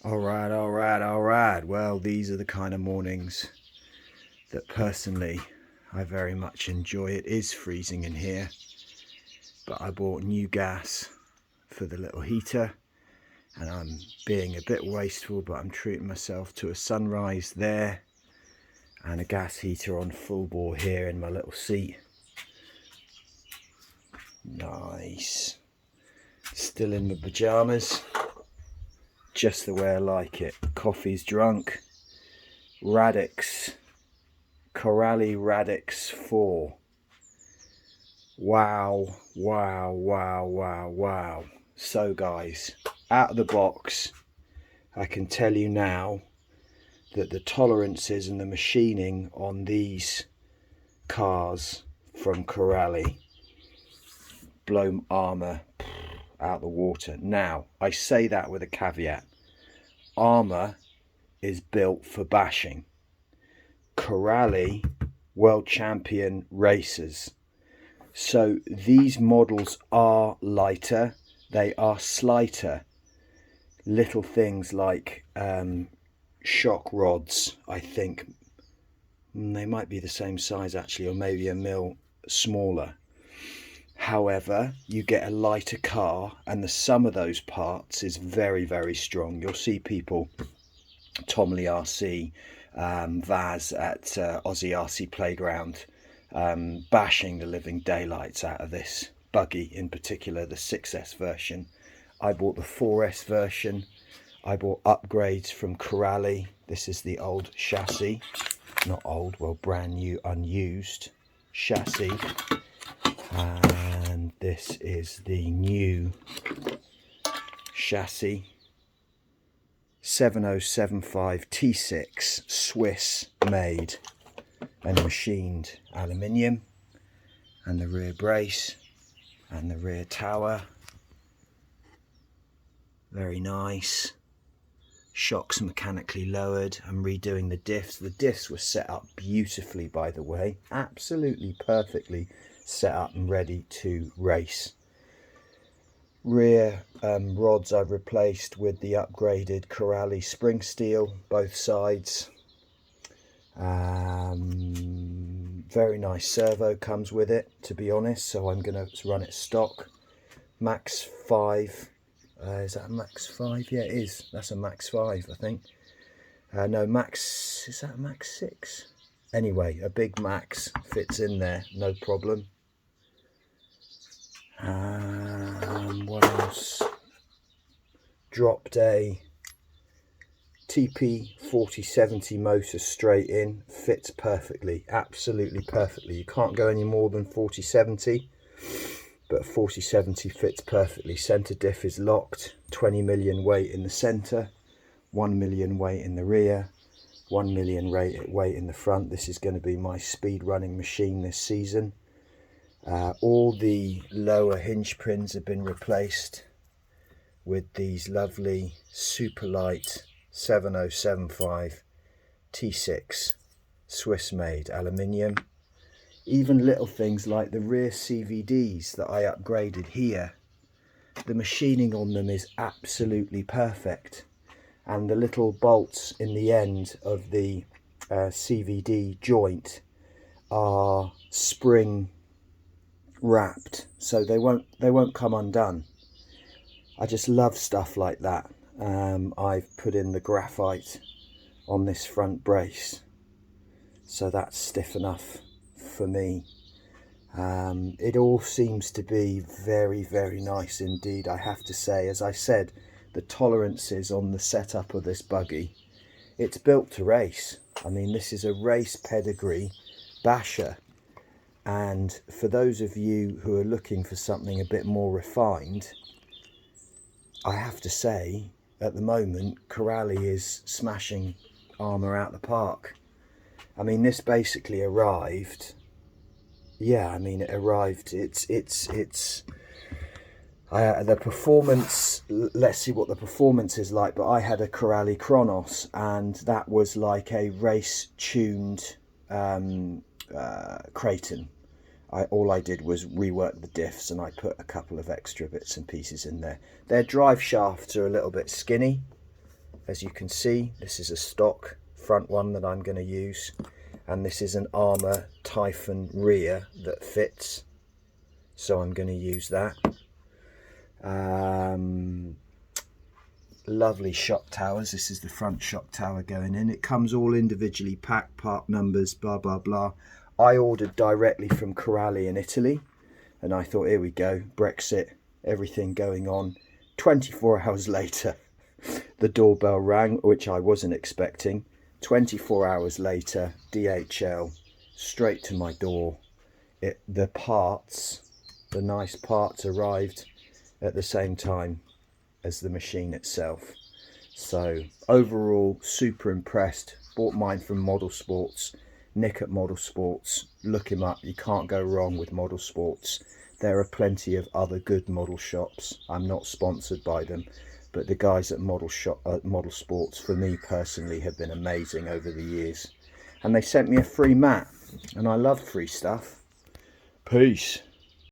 All right. Well, these are the kind of mornings that personally I very much enjoy. It is freezing in here, but I bought new gas for the little heater, and I'm being a bit wasteful, but I'm treating myself to a sunrise there and a gas heater on full bore here in my little seat. Nice. Still in my pajamas, just the way I like it. Coffee's drunk. Radix, Radix 4. Wow. So guys, out of the box, I can tell you now that the tolerances and the machining on these cars from Corelli blow armour out the water. Now, I say that with a caveat. Armour is built for bashing. Corelli world champion racers. So these models are lighter, they are slighter. Little things like shock rods, I think they might be the same size actually, or maybe a mil smaller. However, you get a lighter car and the sum of those parts is very strong. You'll see people, Tom Lee RC, Vaz at Aussie RC Playground, bashing the living daylights out of this buggy, in particular the 6S version. I bought the 4S version. I bought upgrades from Corelli. This is the old chassis, not old, well, brand new, unused chassis. And this is the new chassis, 7075 T6, Swiss made and machined aluminium, and the rear brace and the rear tower, very nice. Shocks mechanically lowered. I'm redoing the diffs. The diffs were set up beautifully, by the way, absolutely perfectly set up and ready to race. Rear rods I've replaced with the upgraded Corelli spring steel, both sides. Very nice servo comes with it, to be honest, so I'm going to run it stock. Max 5. Is that a Max 5? Yeah, it is. That's a Max 5, I think. No, Max, is that a Max 6? Anyway, a big Max fits in there, no problem. What else? Dropped a TP 4070 motor straight in, fits perfectly, absolutely perfectly. You can't go any more than 4070, but 4070 fits perfectly. Center diff is locked, 20 million weight in the center, 1 million weight in the rear, 1 million weight in the front. This is going to be my speed running machine this season. All the lower hinge pins have been replaced with these lovely super light 7075 T6 Swiss made aluminium. Even little things like the rear CVDs that I upgraded here, the machining on them is absolutely perfect, and the little bolts in the end of the CVD joint are spring wrapped, so they won't come undone. I just love stuff like that. I've put in the graphite on this front brace, so that's stiff enough for me. It all seems to be very nice indeed, I have to say. As I said, the tolerances on the setup of this buggy, it's built to race. I mean, this is a race pedigree basher, and for those of you who are looking for something a bit more refined, I have to say, at the moment, Corelli is smashing armour out the park. I mean, this basically arrived. Yeah, I mean, it arrived. The performance. Let's see what the performance is like. But I had a Corelli Kronos, and that was like a race-tuned Creighton. All I did was rework the diffs, and I put a couple of extra bits and pieces in there. Their drive shafts are a little bit skinny, As you can see, this is a stock front one that I'm going to use, and this is an Armour Typhon rear that fits, so I'm going to use that. Lovely shock towers. This is the front shock tower going in. It comes all individually packed, part numbers, blah blah blah. I ordered directly from Corelli in Italy, and I thought, here we go, Brexit, everything going on. 24 hours later the doorbell rang, which I wasn't expecting. 24 hours later, DHL, straight to my door. The parts, the nice parts, arrived at the same time as the machine itself. So overall, super impressed. Bought mine from Model Sports. Nick at Model Sports, look him up. You can't go wrong with Model Sports. There are plenty of other good model shops. I'm not sponsored by them, but the guys at Model Sports, for me personally, have been amazing over the years. And they sent me a free mat, and I love free stuff. Peace.